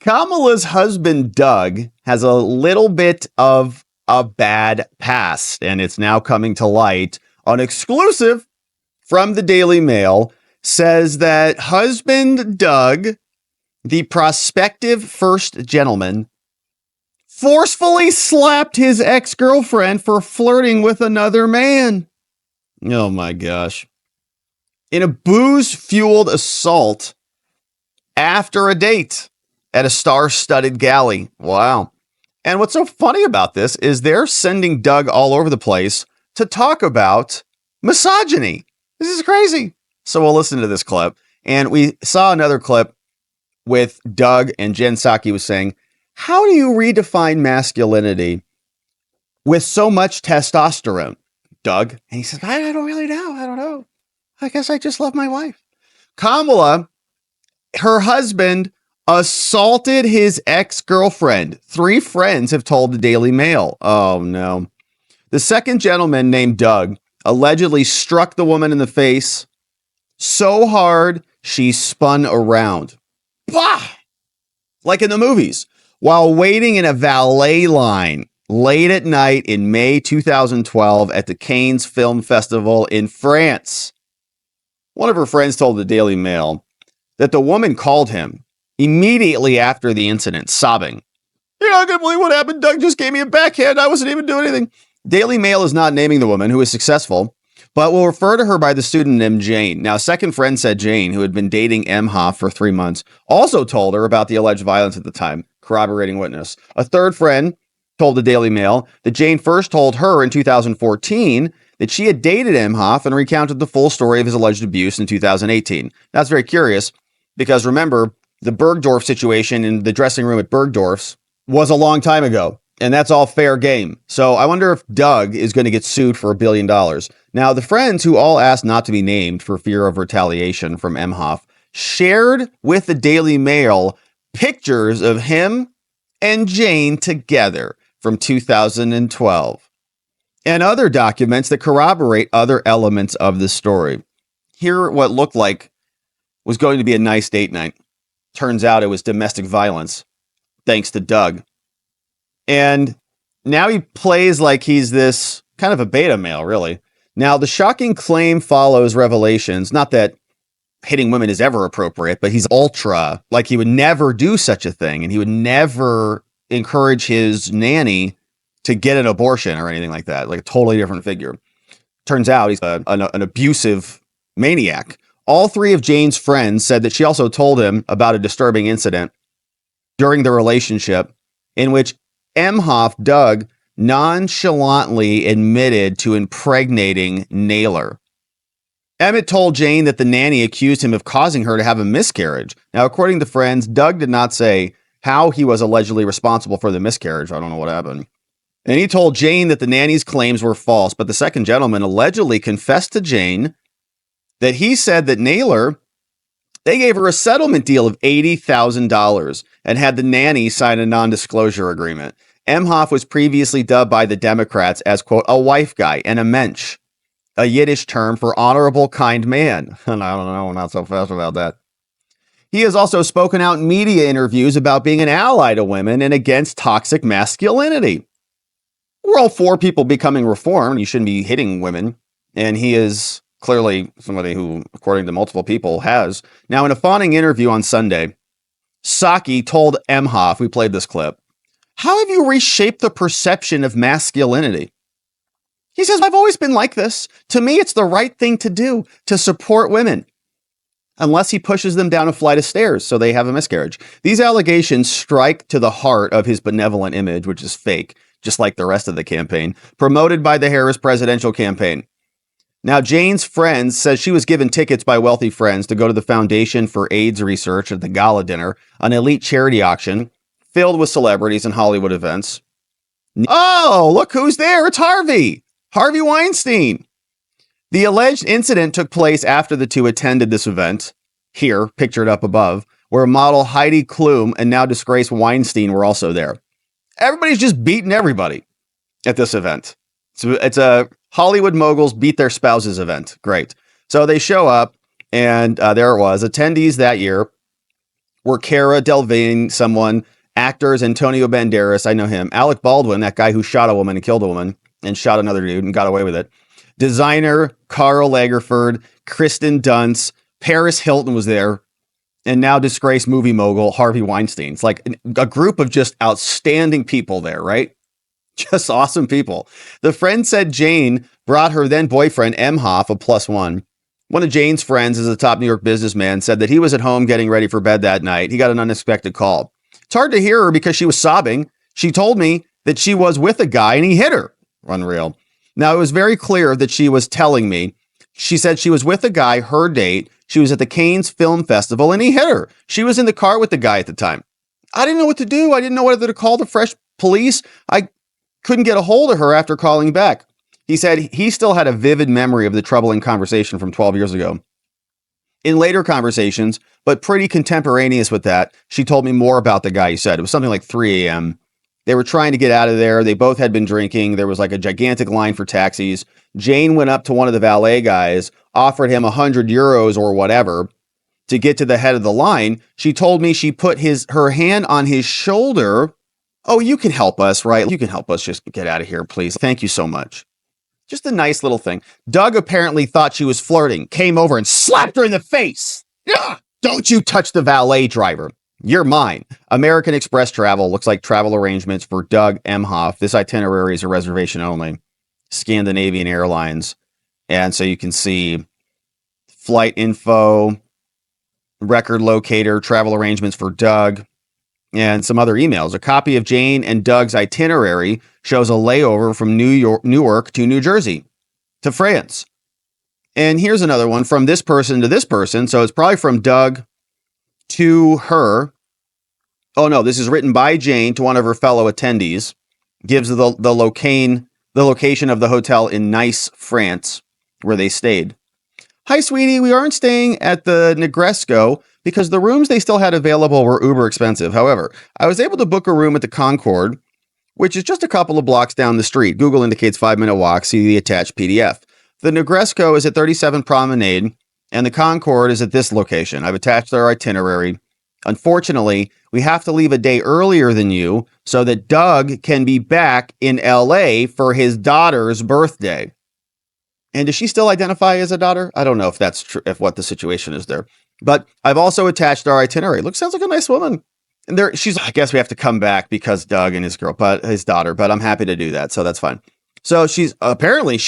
Kamala's husband, Doug, has a little bit of a bad past, and it's now coming to light on exclusive from the Daily Mail. Says that husband Doug, the prospective first gentleman, forcefully slapped his ex-girlfriend for flirting with another man. Oh my gosh. In a booze-fueled assault after a date at a star-studded galley. Wow. And what's so funny about this is they're sending Doug all over the place to talk about misogyny. This is crazy. So we'll listen to this clip. And we saw another clip with Doug, and Jen Psaki was saying, how do you redefine masculinity with so much testosterone, Doug? And he says, I don't really know. I don't know. I guess I just love my wife. Kamala, her husband, assaulted his ex-girlfriend. 3 friends have told the Daily Mail. Oh, no. The second gentleman, named Doug, allegedly struck the woman in the face so hard she spun around. Bah! Like in the movies. While waiting in a valet line late at night in May 2012 at the Cannes Film Festival in France. One of her friends told the Daily Mail that the woman called him immediately after the incident, sobbing. You're not going to believe what happened. Doug just gave me a backhand. I wasn't even doing anything. Daily Mail is not naming the woman, who is successful, but will refer to her by the pseudonym Jane. Now, a second friend said Jane, who had been dating Emhoff for 3 months, also told her about the alleged violence at the time, corroborating witness. A third friend told the Daily Mail that Jane first told her in 2014 that she had dated Emhoff and recounted the full story of his alleged abuse in 2018. That's very curious because remember, the Bergdorf situation in the dressing room at Bergdorf's was a long time ago, and that's all fair game. So I wonder if Doug is going to get sued for $1 billion. Now, the friends, who all asked not to be named for fear of retaliation from Emhoff, shared with the Daily Mail pictures of him and Jane together from 2012 and other documents that corroborate other elements of the story. Here, what looked like was going to be a nice date night. Turns out it was domestic violence, thanks to Doug. And now he plays like he's this kind of a beta male, really. Now, the shocking claim follows revelations, not that hitting women is ever appropriate, but he's ultra, like he would never do such a thing, and he would never encourage his nanny to get an abortion or anything like that, like a totally different figure. Turns out he's an abusive maniac. All 3 of Jane's friends said that she also told him about a disturbing incident during the relationship in which Emhoff, Doug, nonchalantly admitted to impregnating Naylor. Emmett told Jane that the nanny accused him of causing her to have a miscarriage. Now, according to friends, Doug did not say how he was allegedly responsible for the miscarriage. I don't know what happened. And he told Jane that the nanny's claims were false, but the second gentleman allegedly confessed to Jane that he said that Naylor, they gave her a settlement deal of $80,000 and had the nanny sign a non-disclosure agreement. Emhoff was previously dubbed by the Democrats as, quote, a wife guy and a mensch, a Yiddish term for honorable, kind man. And I don't know, I'm not so fast about that. He has also spoken out in media interviews about being an ally to women and against toxic masculinity. We're all for people becoming reformed. You shouldn't be hitting women. And he is clearly somebody who, according to multiple people, has. Now, in a fawning interview on Sunday, Psaki told Emhoff, we played this clip, how have you reshaped the perception of masculinity? He says, I've always been like this. To me, it's the right thing to do to support women. Unless he pushes them down a flight of stairs so they have a miscarriage. These allegations strike to the heart of his benevolent image, which is fake, just like the rest of the campaign, promoted by the Harris presidential campaign. Now, Jane's friends says she was given tickets by wealthy friends to go to the Foundation for AIDS Research at the gala dinner, an elite charity auction filled with celebrities and Hollywood events. Oh, look who's there. It's Harvey Weinstein. The alleged incident took place after the two attended this event, here, pictured up above, where model Heidi Klum and now disgraced Weinstein were also there. Everybody's just beating everybody at this event. It's a Hollywood moguls beat their spouses event. Great. So they show up, and there it was. Attendees that year were Cara Delevingne, someone, actors Antonio Banderas, I know him, Alec Baldwin, that guy who shot a woman and killed a woman and shot another dude and got away with it. Designer Karl Lagerfeld, Kristen Dunst, Paris Hilton was there, and now disgraced movie mogul Harvey Weinstein. It's like a group of just outstanding people there, right? Just awesome people. The friend said Jane brought her then boyfriend, Emhoff, a +1. One of Jane's friends is a top New York businessman, said that he was at home getting ready for bed that night. He got an unexpected call. It's hard to hear her because she was sobbing. She told me that she was with a guy and he hit her. Unreal. Now, it was very clear that she was telling me. She said she was with a guy, her date. She was at the Cannes Film Festival and he hit her. She was in the car with the guy at the time. I didn't know what to do. I didn't know whether to call the fresh police. I couldn't get a hold of her after calling back. He said he still had a vivid memory of the troubling conversation from 12 years ago. In later conversations, but pretty contemporaneous with that, she told me more about the guy, he said. It was something like 3 a.m. They were trying to get out of there. They both had been drinking. There was like a gigantic line for taxis. Jane went up to one of the valet guys, offered him 100 euros or whatever to get to the head of the line. She told me she put her hand on his shoulder. Oh, you can help us, right? You can help us just get out of here, please. Thank you so much. Just a nice little thing. Doug apparently thought she was flirting, came over and slapped her in the face. Ugh! Don't you touch the valet driver. You're mine. American Express Travel looks like travel arrangements for Doug Emhoff. This itinerary is a reservation only. Scandinavian Airlines. And so you can see flight info, record locator, travel arrangements for Doug, and some other emails. A copy of Jane and Doug's itinerary shows a layover from Newark to New Jersey to France. And here's another one from this person to this person. So it's probably from Doug to her. Oh no, this is written by Jane to one of her fellow attendees. Gives the location of the hotel in Nice, France, where they stayed. Hi, sweetie. We aren't staying at the Negresco because the rooms they still had available were uber expensive. However, I was able to book a room at the Concorde, which is just a couple of blocks down the street. Google indicates 5-minute walk. See the attached PDF. The Negresco is at 37 Promenade, and the Concorde is at this location. I've attached their itinerary. Unfortunately, we have to leave a day earlier than you so that Doug can be back in LA for his daughter's birthday. And does she still identify as a daughter? I don't know if that's true, if what the situation is there. But I've also attached our itinerary. Sounds like a nice woman. And I guess we have to come back because Doug and his daughter, but I'm happy to do that. So that's fine. So she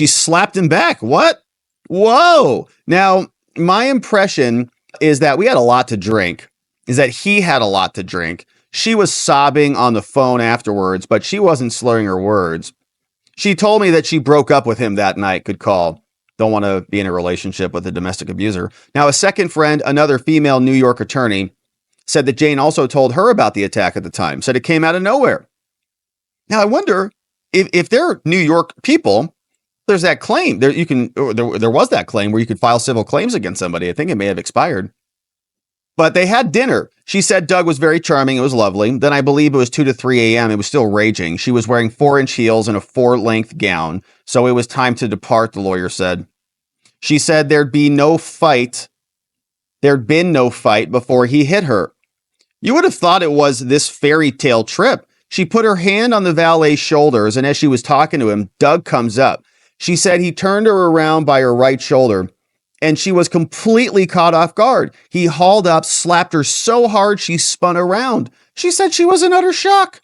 slapped him back. What? Whoa. Now, my impression is that we had a lot to drink, is that he had a lot to drink. She was sobbing on the phone afterwards, but she wasn't slurring her words. She told me that she broke up with him that night. Good call. Don't want to be in a relationship with a domestic abuser. Now, a second friend, another female New York attorney, said that Jane also told her about the attack at the time, said it came out of nowhere. Now, I wonder if they're New York people, there's that claim. There was that claim where you could file civil claims against somebody. I think it may have expired. But they had dinner. She said Doug was very charming. It was lovely. Then I believe it was 2 to 3 a.m. It was still raging. She was wearing 4-inch heels and a 4-length gown. So it was time to depart, the lawyer said. She said there'd been no fight before he hit her. You would have thought it was this fairy tale trip. She put her hand on the valet's shoulders, and as she was talking to him, Doug comes up. She said he turned her around by her right shoulder, and she was completely caught off guard. He hauled up, slapped her so hard she spun around. She said she was in utter shock.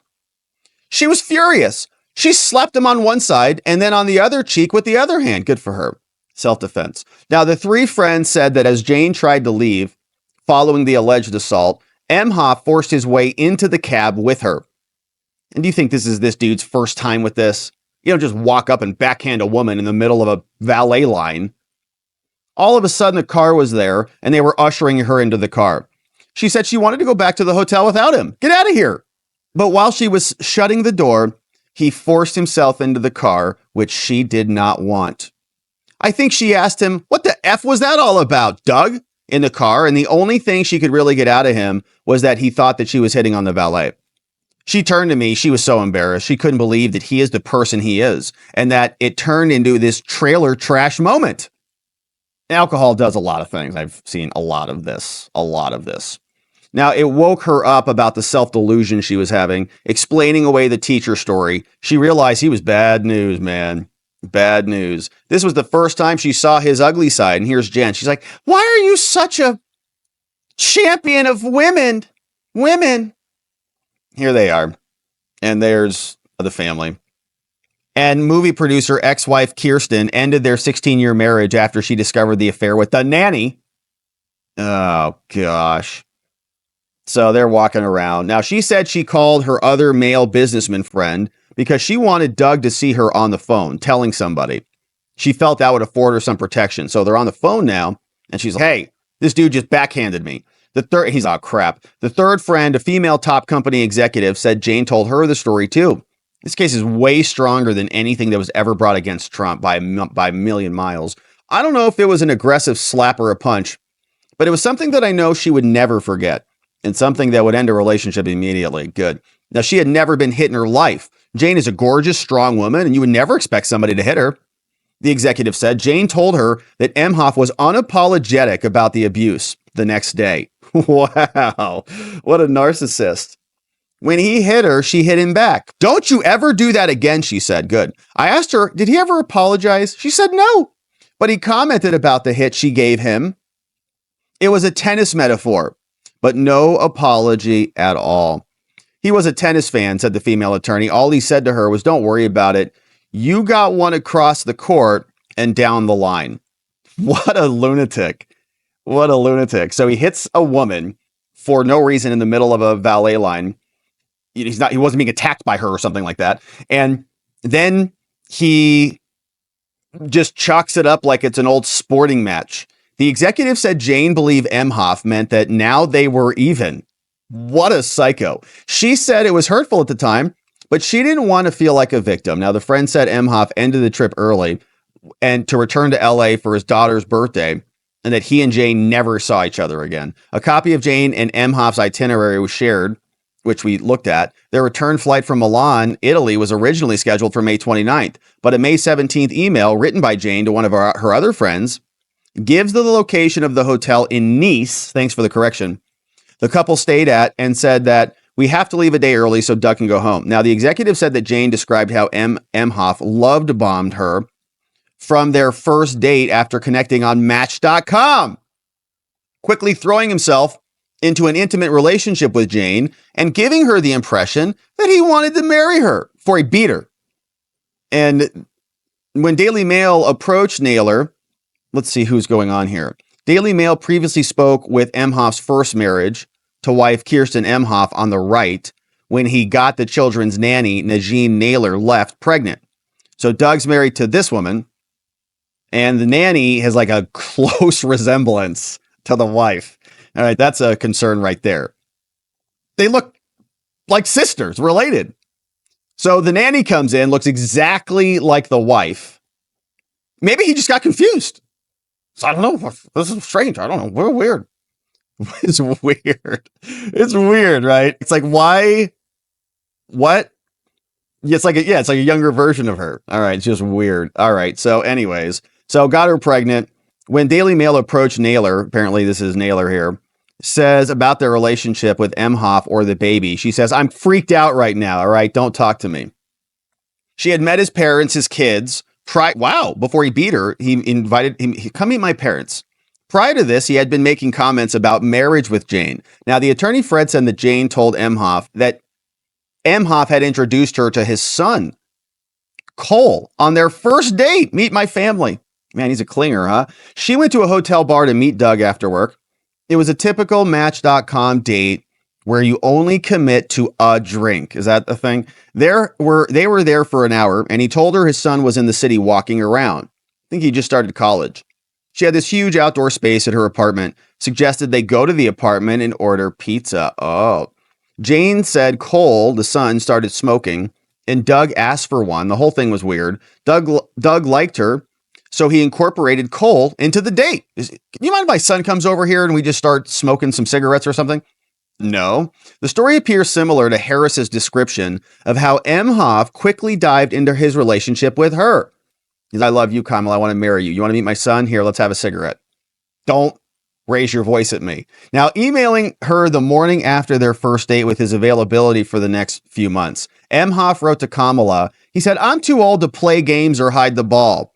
She was furious. She slapped him on one side and then on the other cheek with the other hand. Good for her. Self-defense. Now, the three friends said that as Jane tried to leave following the alleged assault, Emhoff forced his way into the cab with her. And do you think this is this dude's first time with this? You don't just walk up and backhand a woman in the middle of a valet line. All of a sudden, the car was there, and they were ushering her into the car. She said she wanted to go back to the hotel without him. Get out of here. But while she was shutting the door, he forced himself into the car, which she did not want. I think she asked him, what the F was that all about, Doug? In the car, and the only thing she could really get out of him was that he thought that she was hitting on the valet. She turned to me. She was so embarrassed. She couldn't believe that he is the person he is, and that it turned into this trailer trash moment. Alcohol does a lot of things. I've seen a lot of this. Now, it woke her up about the self-delusion she was having, explaining away the teacher story. She realized he was bad news, man. Bad news. This was the first time she saw his ugly side. And here's Jen. She's like, why are you such a champion of women? Women. Here they are. And there's the family. And movie producer ex-wife Kirsten ended their 16-year marriage after she discovered the affair with the nanny. Oh, gosh. So they're walking around. Now, she said she called her other male businessman friend because she wanted Doug to see her on the phone, telling somebody. She felt that would afford her some protection. So they're on the phone now, and she's like, hey, this dude just backhanded me. He's, oh, crap. The third friend, a female top company executive, said Jane told her the story, too. This case is way stronger than anything that was ever brought against Trump by a million miles. I don't know if it was an aggressive slap or a punch, but it was something that I know she would never forget. And something that would end a relationship immediately. Good. Now, she had never been hit in her life. Jane is a gorgeous, strong woman, and you would never expect somebody to hit her. The executive said Jane told her that Emhoff was unapologetic about the abuse the next day. Wow. What a narcissist. When he hit her, she hit him back. Don't you ever do that again, she said. Good. I asked her, did he ever apologize? She said no. But he commented about the hit she gave him. It was a tennis metaphor. But no apology at all. He was a tennis fan, said the female attorney. All he said to her was, don't worry about it. You got one across the court and down the line. What a lunatic. What a lunatic. So he hits a woman for no reason in the middle of a valet line. He wasn't being attacked by her or something like that. And then he just chalks it up like it's an old sporting match. The executive said Jane believed Emhoff meant that now they were even. What a psycho. She said it was hurtful at the time, but she didn't want to feel like a victim. Now, the friend said Emhoff ended the trip early and to return to LA for his daughter's birthday, and that he and Jane never saw each other again. A copy of Jane and Emhoff's itinerary was shared, which we looked at. Their return flight from Milan, Italy, was originally scheduled for May 29th, but a May 17th email written by Jane to one of her other friends gives the location of the hotel in Nice. Thanks for the correction. The couple stayed at and said that we have to leave a day early so Doug can go home. Now, the executive said that Jane described how Emhoff loved bombed her from their first date after connecting on Match.com, quickly throwing himself into an intimate relationship with Jane and giving her the impression that he wanted to marry her before he beat her. And when Daily Mail approached Naylor, let's see who's going on here. Daily Mail previously spoke with Emhoff's first marriage to wife Kirsten Emhoff on the right when he got the children's nanny, Najine Naylor, left pregnant. So Doug's married to this woman, and the nanny has like a close resemblance to the wife. All right, that's a concern right there. They look like sisters, related. So the nanny comes in, looks exactly like the wife. Maybe he just got confused. So I don't know. This is strange. I don't know. We're weird. It's weird. It's weird, right? It's like, why? What? It's like a younger version of her. All right. It's just weird. All right. So anyways, got her pregnant. When Daily Mail approached Naylor, apparently this is Naylor here, says about their relationship with Emhoff or the baby. She says, I'm freaked out right now. All right. Don't talk to me. She had met his parents, his kids. Before he beat her, he invited him, come meet my parents. Prior to this, he had been making comments about marriage with Jane. Now, the attorney Fred said that Jane told Emhoff that Emhoff had introduced her to his son, Cole, on their first date. Meet my family. Man, he's a clinger, huh? She went to a hotel bar to meet Doug after work. It was a typical Match.com date where you only commit to a drink. Is that the thing? They were there for an hour, and he told her his son was in the city walking around. I think he just started college. She had this huge outdoor space at her apartment, suggested they go to the apartment and order pizza. Oh. Jane said Cole, the son, started smoking, and Doug asked for one. The whole thing was weird. Doug liked her, so he incorporated Cole into the date. Can you mind if my son comes over here and we just start smoking some cigarettes or something? No. The story appears similar to Harris's description of how Emhoff quickly dived into his relationship with her. He's, I love you, Kamala. I want to marry you. You want to meet my son? Here, let's have a cigarette. Don't raise your voice at me. Now, emailing her the morning after their first date with his availability for the next few months, Emhoff wrote to Kamala, he said, I'm too old to play games or hide the ball,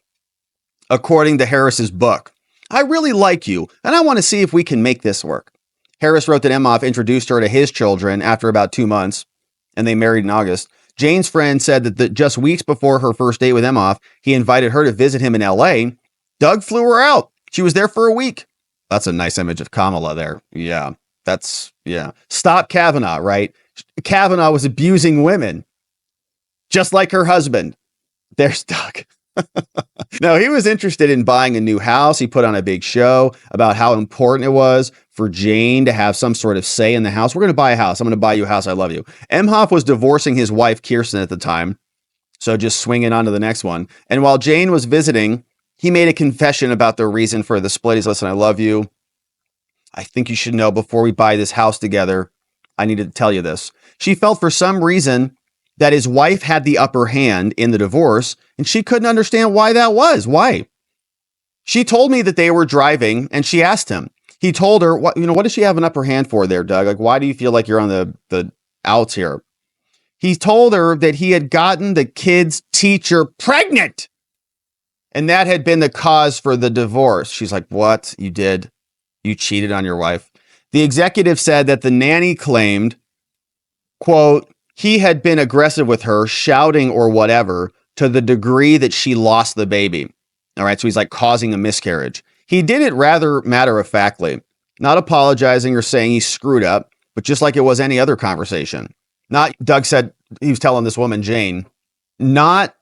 according to Harris's book. I really like you, and I want to see if we can make this work. Harris wrote that Emhoff introduced her to his children after about 2 months, and they married in August. Jane's friend said that just weeks before her first date with Emhoff, he invited her to visit him in L.A. Doug flew her out. She was there for a week. That's a nice image of Kamala there. Yeah, yeah. Stop Kavanaugh, right? Kavanaugh was abusing women, just like her husband. There's Doug. No, he was interested in buying a new house. He put on a big show about how important it was for Jane to have some sort of say in the house. We're going to buy a house. I'm going to buy you a house. I love you. Emhoff was divorcing his wife, Kirsten, at the time. So just swinging on to the next one. And while Jane was visiting, he made a confession about the reason for the split. He's, listen, I love you. I think you should know before we buy this house together, I needed to tell you this. She felt for some reason that his wife had the upper hand in the divorce, and she couldn't understand why that was. Why? She told me that they were driving, and she asked him. He told her, what does she have an upper hand for there, Doug? Like, why do you feel like you're on the outs here? He told her that he had gotten the kid's teacher pregnant, and that had been the cause for the divorce. She's like, what? You did? You cheated on your wife? The executive said that the nanny claimed, quote, he had been aggressive with her, shouting or whatever, to the degree that she lost the baby. All right, so he's like causing a miscarriage. He did it rather matter-of-factly, not apologizing or saying he screwed up, but just like it was any other conversation. Doug said, he was telling this woman, Jane, not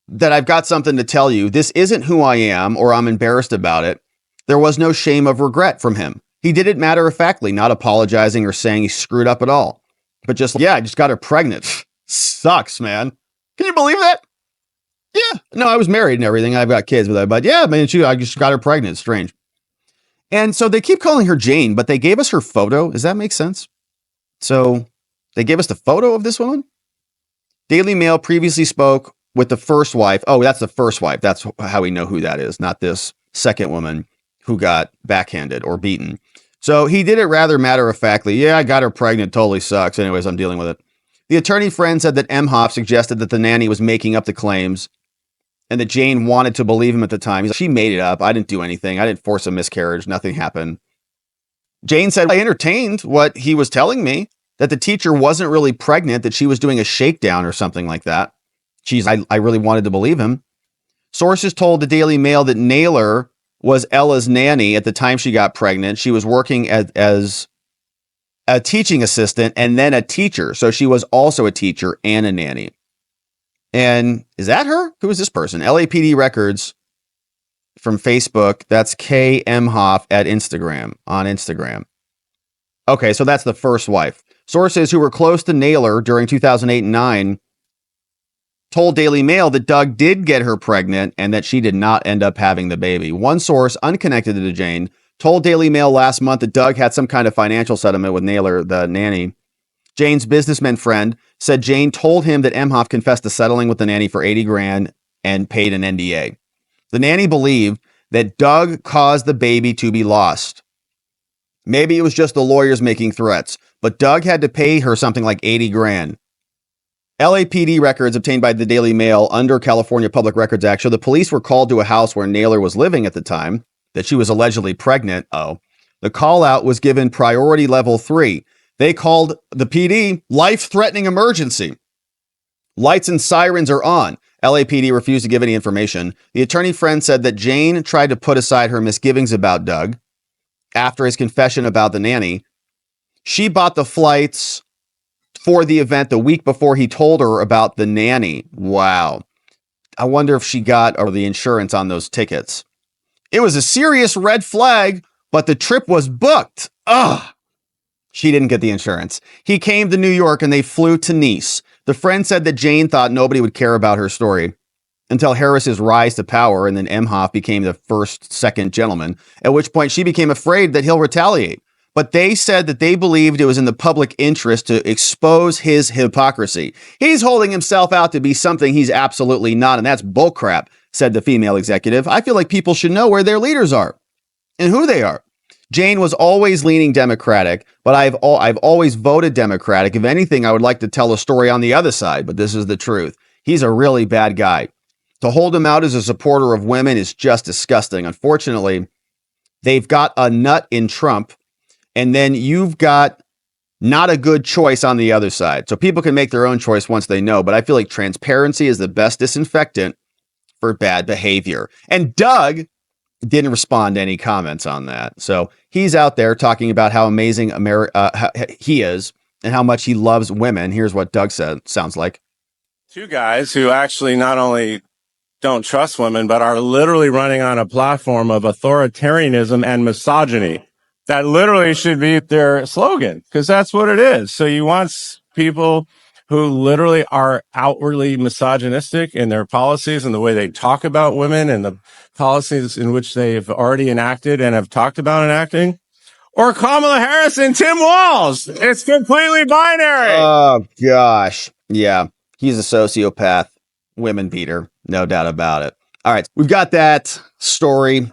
that I've got something to tell you. This isn't who I am, or I'm embarrassed about it. There was no shame of regret from him. He did it matter-of-factly, not apologizing or saying he screwed up at all. But I just got her pregnant. Sucks, man. Can you believe that? Yeah. No, I was married and everything. I've got kids with her. But yeah, man, I just got her pregnant. It's strange. And so they keep calling her Jane, but they gave us her photo. Does that make sense? So they gave us the photo of this woman. Daily Mail previously spoke with the first wife. Oh, that's the first wife. That's how we know who that is, not this second woman who got backhanded or beaten. So he did it rather matter-of-factly. Yeah, I got her pregnant. Totally sucks. Anyways, I'm dealing with it. The attorney friend said that Emhoff suggested that the nanny was making up the claims and that Jane wanted to believe him at the time. She made it up. I didn't do anything. I didn't force a miscarriage. Nothing happened. Jane said, I entertained what he was telling me, that the teacher wasn't really pregnant, that she was doing a shakedown or something like that. I really wanted to believe him. Sources told the Daily Mail that Naylor was Ella's nanny at the time she got pregnant. She was working as a teaching assistant and then a teacher. So she was also a teacher and a nanny. And is that her? Who is this person? LAPD records from Facebook. That's K. Emhoff at Instagram, on Instagram. Okay, so that's the first wife. Sources who were close to Naylor during 2008 and 9 told Daily Mail that Doug did get her pregnant and that she did not end up having the baby. One source, unconnected to Jane, told Daily Mail last month that Doug had some kind of financial settlement with Naylor, the nanny. Jane's businessman friend said Jane told him that Emhoff confessed to settling with the nanny for $80,000 and paid an NDA. The nanny believed that Doug caused the baby to be lost. Maybe it was just the lawyers making threats, but Doug had to pay her something like $80,000. LAPD records obtained by the Daily Mail under California Public Records Act show the police were called to a house where Naylor was living at the time, that she was allegedly pregnant. The call out was given priority level 3. They called the PD life-threatening emergency. Lights and sirens are on. LAPD refused to give any information. The attorney friend said that Jane tried to put aside her misgivings about Doug after his confession about the nanny. She bought the flights for the event the week before he told her about the nanny. Wow. I wonder if she got the insurance on those tickets. It was a serious red flag, but the trip was booked. Ugh. She didn't get the insurance. He came to New York and they flew to Nice. The friend said that Jane thought nobody would care about her story until Harris's rise to power, and then Emhoff became the second gentleman, at which point she became afraid that he'll retaliate. But they said that they believed it was in the public interest to expose his hypocrisy. He's holding himself out to be something he's absolutely not, and that's bullcrap, said the female executive. I feel like people should know where their leaders are and who they are. Jane was always leaning Democratic, but I've always voted Democratic. If anything, I would like to tell a story on the other side, but this is the truth. He's a really bad guy. To hold him out as a supporter of women is just disgusting. Unfortunately, they've got a nut in Trump, and then you've got not a good choice on the other side. So people can make their own choice once they know, but I feel like transparency is the best disinfectant for bad behavior. And Doug didn't respond to any comments on that. So he's out there talking about how amazing he is and how much he loves women. Here's what Doug said. Sounds like. Two guys who actually not only don't trust women, but are literally running on a platform of authoritarianism and misogyny. That literally should be their slogan, because that's what it is. So you want people who literally are outwardly misogynistic in their policies and the way they talk about women and the policies in which they've already enacted and have talked about enacting, or Kamala Harris and Tim Walz. It's completely binary. Oh, gosh. Yeah, he's a sociopath, women beater, no doubt about it. All right, we've got that story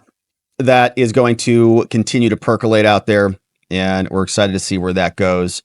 that is going to continue to percolate out there, and we're excited to see where that goes.